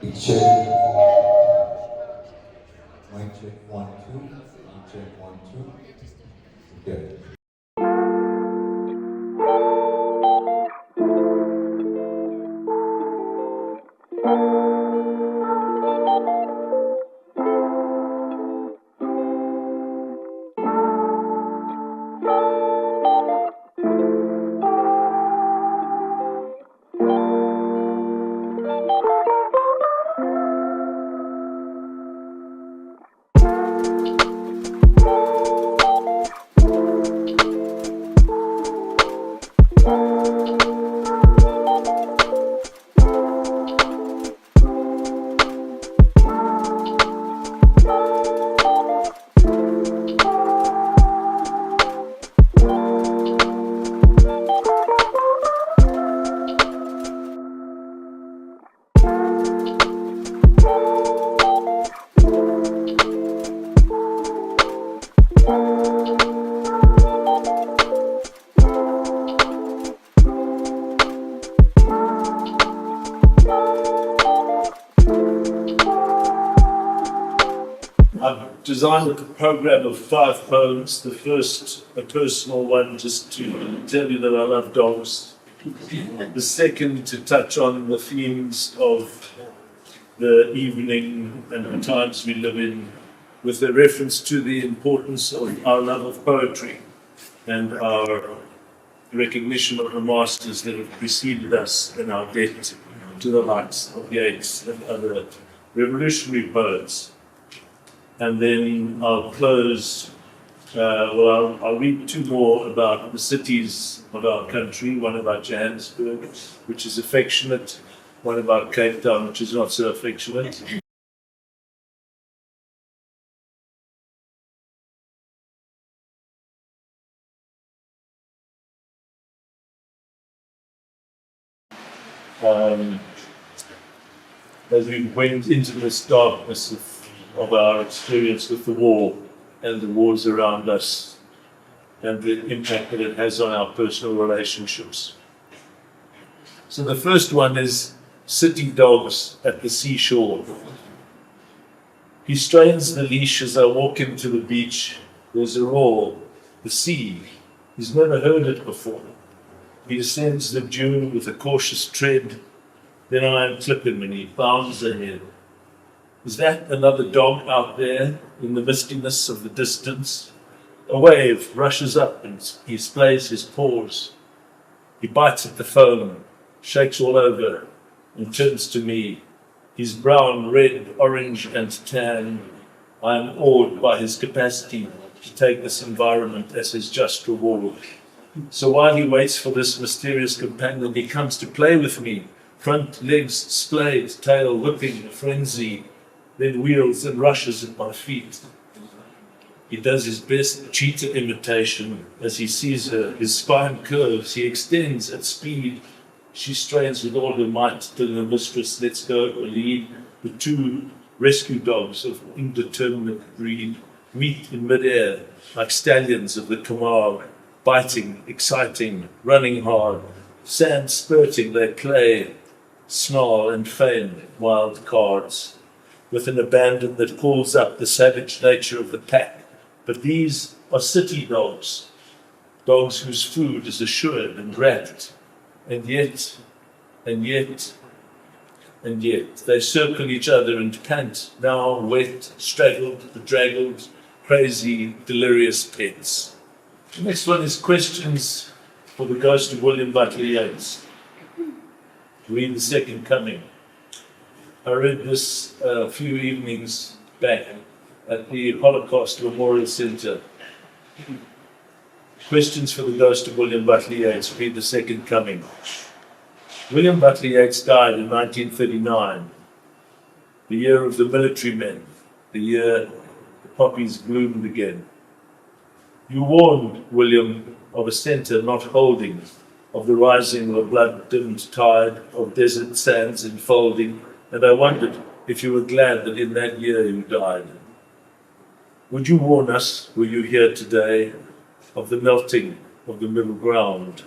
Mic check. Mic check 1 2. Mic check 1 2. Okay. I've designed a program of 5 poems. The first, a personal one, just to tell you that I love dogs. The second, to touch on the themes of the evening and the times we live in, with a reference to the importance of our love of poetry and our recognition of the masters that have preceded us in our debt to the likes of Yeats and other revolutionary poets. And then I'll close, I'll read 2 more about the cities of our country, one about Johannesburg, which is affectionate, one about Cape Town, which is not so affectionate. As we went into this darkness of our experience with the war and the wars around us and the impact that it has on our personal relationships. So the first one is city dogs at the seashore. He strains the leash as I walk into the beach. There's a roar, the sea. He's never heard it before. He descends the dune with a cautious tread. Then I am clipping and he bounds ahead. Is that another dog out there in the mistiness of the distance? A wave rushes up and he splays his paws. He bites at the foam, shakes all over, and turns to me. He's brown, red, orange, and tan. I am awed by his capacity to take this environment as his just reward. So while he waits for this mysterious companion, he comes to play with me. Front legs splayed, tail whipping a frenzy, then wheels and rushes at my feet. He does his best cheetah imitation. As he sees her, his spine curves, he extends at speed. She strains with all her might till her mistress lets go or lead. The 2 rescue dogs of indeterminate breed meet in midair like stallions of the Camargue, biting, exciting, running hard, sand spurting, they play, snarl and feign wild cards, with an abandon that calls up the savage nature of the pack. But these are city dogs, dogs whose food is assured and wrapped, and yet, they circle each other and pant, now wet, straggled, bedraggled, crazy, delirious pets. The next one is questions for the ghost of William Butler Yeats. Read The Second Coming. I read this a few evenings back at the Holocaust Memorial Center. Questions for the ghost of William Butler Yeats. Read The Second Coming. William Butler Yeats died in 1939, the year of the military men, the year the poppies bloomed again. You warned, William, of a center not holding, of the rising of a blood-dimmed tide, of desert sands enfolding, and I wondered if you were glad that in that year you died. Would you warn us, were you here today, of the melting of the middle ground?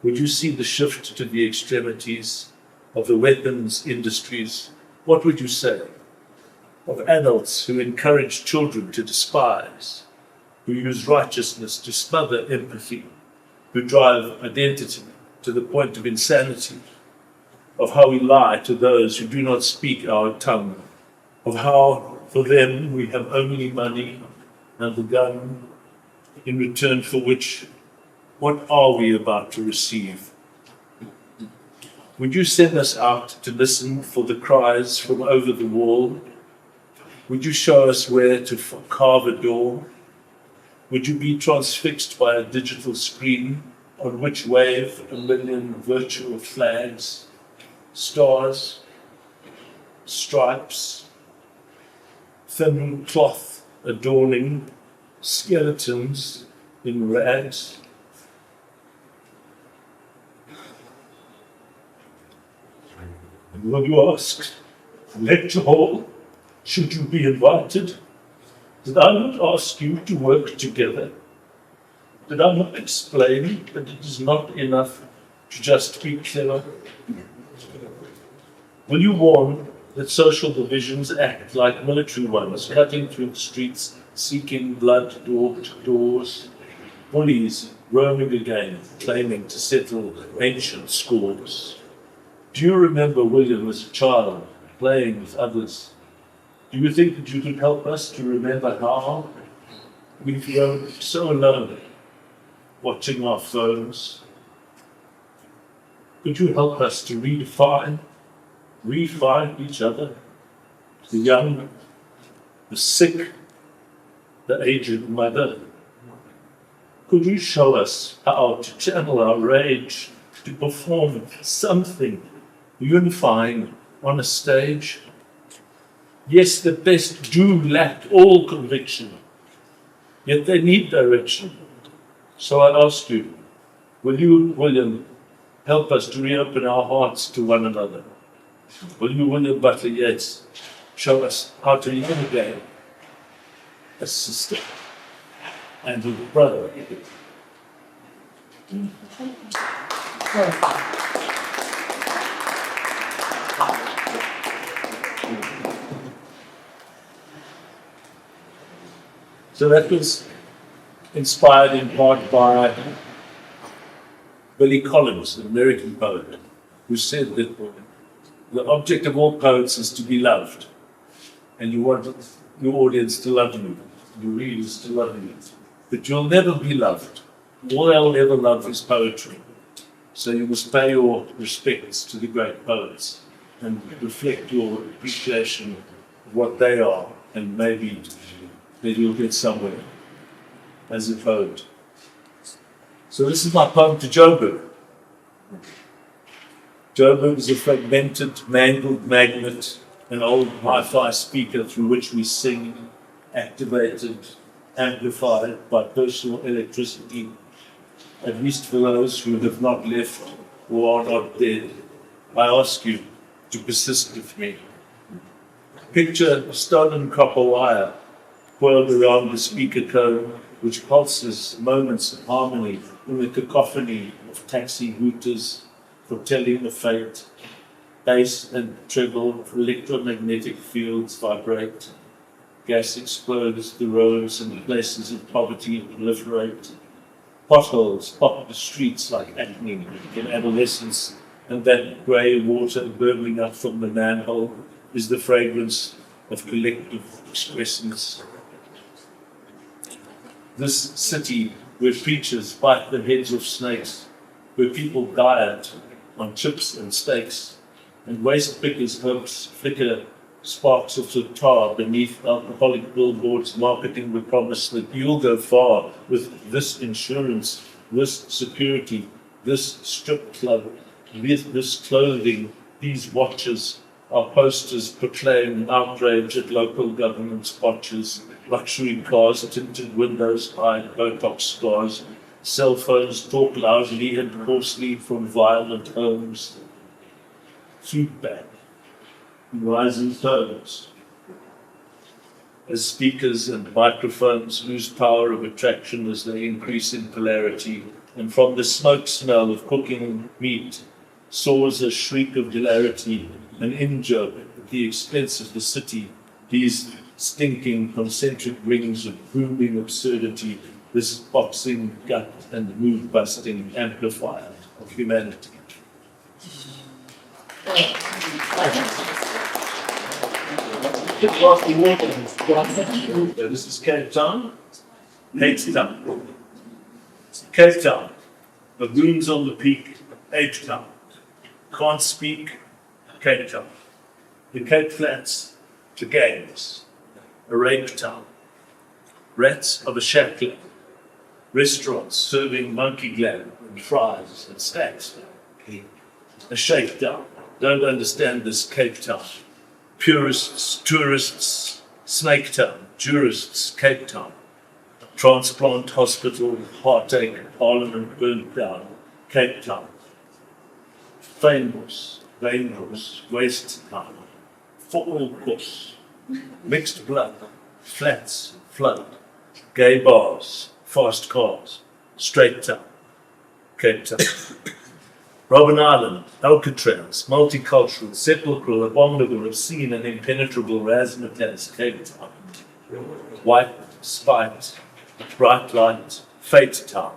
Would you see the shift to the extremities of the weapons industries What would you say of adults who encourage children to despise, who use righteousness to smother empathy, who drive identity to the point of insanity, of how we lie to those who do not speak our tongue, of how for them we have only money and the gun, in return for which, what are we about to receive? Would you send us out to listen for the cries from over the wall? Would you show us where to carve a door? Would you be transfixed by a digital screen on which wave a million virtual flags, stars, stripes, thin cloth adorning skeletons in rags? And will you ask, lecture hall, should you be invited? Did I not ask you to work together? Did I not explain that it is not enough to just be clever? Will you warn that social divisions act like military ones, cutting through the streets, seeking blood-daubed doors, bullies roaming again, claiming to settle ancient scores? Do you remember William as a child, playing with others? Do you think that you could help us to remember how we've grown so alone, watching our phones? Could you help us to refine each other? The young, the sick, the aged mother. Could you show us how to channel our rage, to perform something unifying on a stage? Yes, the best do lack all conviction, yet they need direction. So I ask you, will you, William, help us to reopen our hearts to one another? Will you, William Butler Yeats, show us how to live again as sister and as brother? So that was inspired in part by Billy Collins, an American poet, who said that the object of all poets is to be loved. And you want your audience to love you, your readers to love you. But you'll never be loved. All they'll ever love is poetry. So you must pay your respects to the great poets and reflect your appreciation of what they are, and maybe you'll get somewhere as a poet. So this is my poem to Joburg. Joburg is a fragmented, mangled magnet, an old hi-fi speaker through which we sing, activated, amplified by personal electricity, at least for those who have not left or are not dead. I ask you to persist with me. Picture stolen copper wire coiled around the speaker cone, which pulses moments of harmony in the cacophony of taxi hooters foretelling the fate. Bass and treble electromagnetic fields vibrate. Gas explodes the roads and places of poverty proliferate. Potholes pop the streets like acne in adolescence, and that grey water burbling up from the manhole is the fragrance of collective excrescence. This city where preachers bite the heads of snakes, where people diet on chips and steaks, and waste pickers' hopes flicker sparks of the tar beneath alcoholic billboards marketing the promise that you'll go far with this insurance, this security, this strip club, with this clothing, these watches. Our posters proclaim outrage at local government botches, luxury cars, tinted windows hide Botox scars, cell phones talk loudly and hoarsely from violent homes. Feedback in rising tones as speakers and microphones lose power of attraction as they increase in polarity, and from the smoke smell of cooking meat soars a shriek of hilarity, an in-joke at the expense of the city, these stinking concentric rings of booming absurdity, this boxing gut and mood-busting amplifier of humanity. This is Cape Town. Cape Town. Cape Town. Baboons on the peak, Cape Town. Can't speak, Cape Town. The Cape Flats, the gangs. A rape town. Rats of a shackler. Restaurants serving monkey glam and fries and snacks. A shakedown. Don't understand this Cape Town. Purists, tourists, Snake Town, jurists, Cape Town. Transplant hospital, heartache, parliament burnt down, Cape Town. Famous, dangerous, waste town. For all course. Mixed blood, flats, flood. Gay bars, fast cars, straight town, Cape Town. Robben Island, Alcatraz, multicultural, sepulchral, abominable, obscene, and impenetrable razzmatazz, Cape Town. White, spiked, bright light, fate town.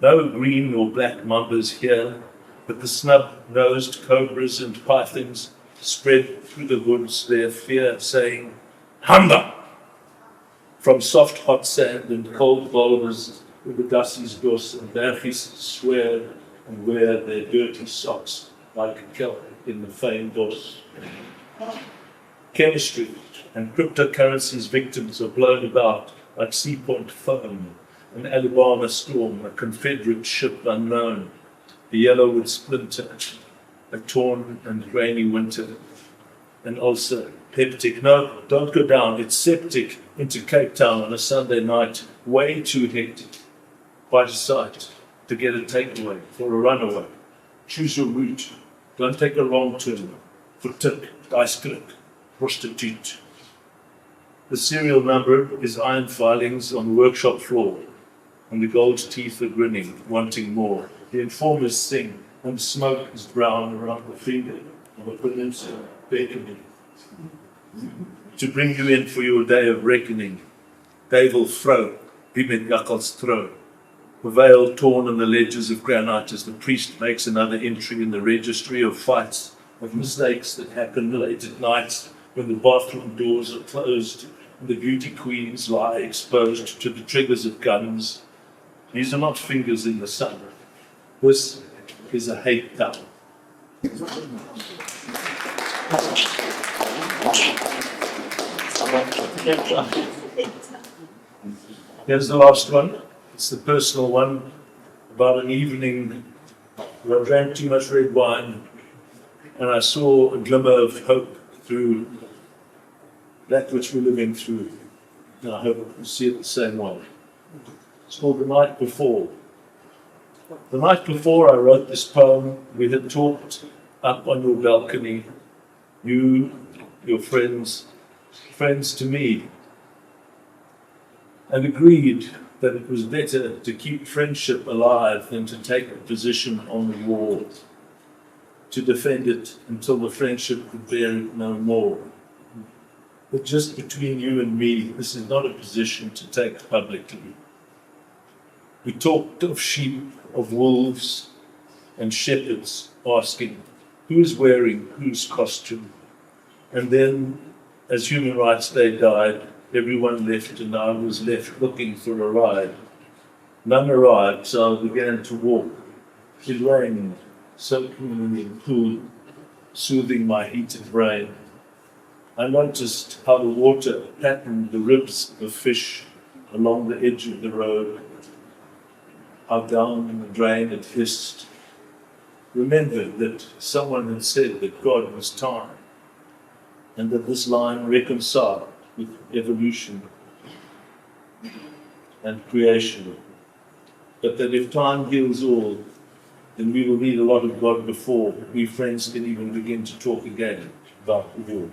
No green or black mambas here, but the snub-nosed cobras and pythons spread through the woods their fear, saying, Hamba! From soft hot sand and cold boulders, where the Dassies dos and Bergies swear and wear their dirty socks like a kelp in the famed dos. Chemistry and cryptocurrency's victims are blown about like seapoint foam, an Alabama storm, a Confederate ship unknown, the yellowwood splinter, a torn and grainy winter, and also peptic. No, don't go down. It's septic into Cape Town on a Sunday night, way too hectic. Quite a sight to get a takeaway for a runaway. Choose your route. Don't take a wrong turn. For tip, dice-click, prostitute. The serial number is iron filings on the workshop floor, and the gold teeth are grinning, wanting more. The informers sing, and smoke is brown around the finger of a peninsula beckoning to bring you in for your day of reckoning. Duivel vrou, wie met jakkals trou. The veil torn on the ledges of granite as the priest makes another entry in the registry of fights, of mistakes that happen late at night when the bathroom doors are closed and the beauty queens lie exposed to the triggers of guns. These are not fingers in the sun. This is a hate town. Here's the last one. It's the personal one about an evening where I drank too much red wine and I saw a glimmer of hope through that which we're living through. And I hope you see it the same way. It's called The Night Before. The night before I wrote this poem, we had talked up on your balcony, you, your friends to me, and agreed that it was better to keep friendship alive than to take a position on the wall, to defend it until the friendship could bear it no more. But just between you and me, this is not a position to take publicly. We talked of sheep, of wolves, and shepherds asking, who's wearing whose costume? And then, as Human Rights Day died, everyone left and I was left looking for a ride. None arrived, so I began to walk. It rained, soaking me in pool, soothing my heated brain. I noticed how the water patterned the ribs of fish along the edge of the road, how down the drain it hissed. Remembered that someone had said that God was time, and that this line reconciled with evolution and creation. But that if time heals all, then we will need a lot of God before we friends can even begin to talk again about the world.